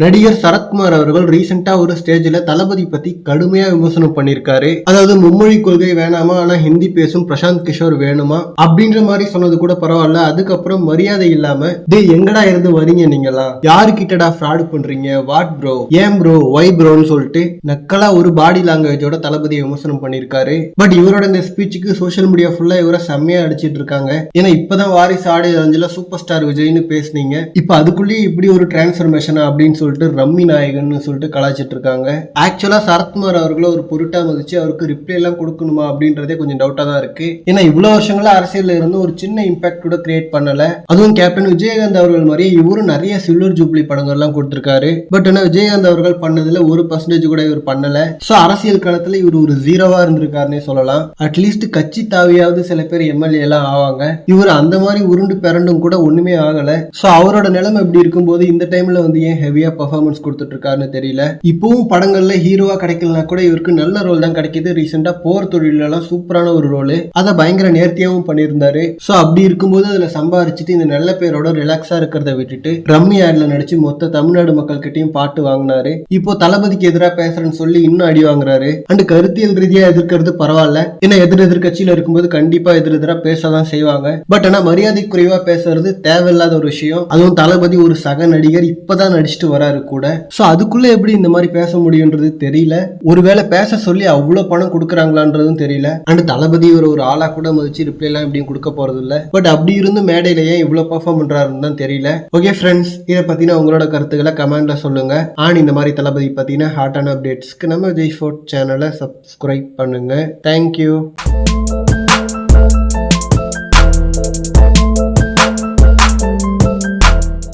நடிகர் சரத்குமார் அவர்கள் ரீசெண்டா ஒரு ஸ்டேஜ்ல தளபதி பத்தி கடுமையா விமர்சனம் பண்ணிருக்காரு. அதாவது மும்மொழி கொள்கை வேணாமா, ஆனா ஹிந்தி பேசும் பிரசாந்த் கிஷோர் வேணுமா அப்படின்ற மாதிரி சொன்னது கூட பரவாயில்ல. அதுக்கப்புறம் மரியாதை இல்லாம எங்கடா இருந்து வரீங்க, நீங்களா யாருக்கிட்டடா ஃப்ராட் பண்றீங்க, வாட் ப்ரோ, ஏன் ப்ரோ, ஒய் ப்ரோன்னு சொல்லிட்டு நக்கலா ஒரு பாடி லாங்குவேஜோட தளபதியை விமர்சனம் பண்ணிருக்காரு. பட் இவரோட இந்த ஸ்பீச்சுக்கு சோசியல் மீடியா ஃபுல்லா இவரை செம்மையா அடிச்சிட்டு இருக்காங்க. ஏன்னா இப்பதான் வாரிசு ஆடியோ அஞ்சுல சூப்பர் ஸ்டார் விஜய்னு பேசுனீங்க, இப்ப அதுக்குள்ளேயே இப்படி ஒரு டிரான்ஸ்பர்மேஷனா அப்படின்னு சொல்லிட்டு ரம்மி நாயகன் சொல்லிட்டு கலாச்சிட்டு இருக்காங்க. ஆக்சுவலா சரத்குமார் அவர்களை ஒரு பொருட்டா மதிச்சு அவருக்கு ரிப்ளை எல்லாம் கொடுக்கணுமா அப்படின்றதே கொஞ்சம் டவுட்டா தான் இருக்கு. ஏன்னா இவ்வளவு வருஷங்களா அரசியல்ல இருந்து ஒரு சின்ன இம்பாக்ட் கூட கிரியேட் பண்ணல. அதுவும் கேப்டன் விஜயகாந்த் அவர்கள் மாதிரி இவரும் நிறைய சில்வர் ஜூப்ளி படங்கள் எல்லாம் கொடுத்திருக்காரு. பட் ஆனா விஜயகாந்த் அவர்கள் பண்ணதுல 1% கூட இவர் பண்ணல. சோ அரசியல் காலத்துல இவர் ஒரு ஜீரோவா இருந்திருக்காருன்னே சொல்லலாம். அட்லீஸ்ட் கட்சி தாவியாவது சில பேர் எம்எல்ஏ எல்லாம் ஆவாங்க. இவர் அந்த மாதிரி உருண்டு பிறண்டும் கூட ஒண்ணுமே ஆகல. சோ அவரோட நிலைமை எப்படி இருக்கும்போது இந்த டைம்ல ஏன் ஹெவியா பெர்ஃபார்மன்ஸ் கொடுத்துட்டு இருக்காருன்னு தெரியல. இப்பவும் படங்கள்ல ஹீரோவா கிடைக்கலனா கூட இவருக்கு நல்ல ரோல் தான் கிடைக்குது. ரீசெண்டா போர் தொழில எல்லாம் சூப்பரான ஒரு ரோல், அதை பயங்கர நேர்த்தியாவும் பண்ணியிருந்தாரு. சோ அப்படி இருக்கும்போது அதுல சம்பாரிச்சுட்டு இந்த நல்ல பேரோட ரிலாக்ஸா இருக்கிறத விட்டுட்டு ரம்மி ஆட்ல நடிச்சு மொத்த தமிழ்நாடு மக்கள் கிட்டையும் பாட்டு வாங்கினாரு. இப்போ தளபதிக்கு எதிராக பேசுறேன்னு சொல்லி இன்னும் அடி வாங்குறாரு. அண்ட் கருத்தியல் ரீதியா எதிர்க்கிறது பரவாயில்ல, ஏன்னா எதிர் கட்சியில இருக்கும்போது கண்டிப்பா எதிராக பேசதான் செய்வாங்க. பட் ஆனா மரியாதை குறைவா பேசுறது தேவையில்லாத ஒரு விஷயம். அதுவும் தளபதி ஒரு சக நடிகர் இப்பதான் நடிச்சுட்டு வராரு கூட. சோ அதுக்குள்ள எப்படி இந்த மாதிரி பேச முடியும்ன்றது தெரியல. ஒருவேளை பேச சொல்லி அவ்வளவு பணம் கொடுக்கறாங்களான்றதும் தெரியல. அண்ட் தளபதி ஒரு ஆளா கூட மதிச்சு ரிப்ளை எல்லாம் எப்படியும் கொடுக்க போறது இல்ல. பட் அப்படி இருந்து மேடையிலேயே இவ்வளவு பெர்ஃபார்ம் பண்றாருன்னு தான் தெரியல. ஓகே ஃப்ரெண்ட்ஸ், இதை பத்தின உங்களோட கருத்துக்களை கமெண்ட்ல சொல்லுங்க. இந்த மாதிரி தளபதி பத்தின ஹாட்டான அப்டேட்ஸ்க்கு நம்ம விஜய் ஃபோர்ட் சேனலை சப்ஸ்கிரைப் பண்ணுங்க. தேங்க்யூ.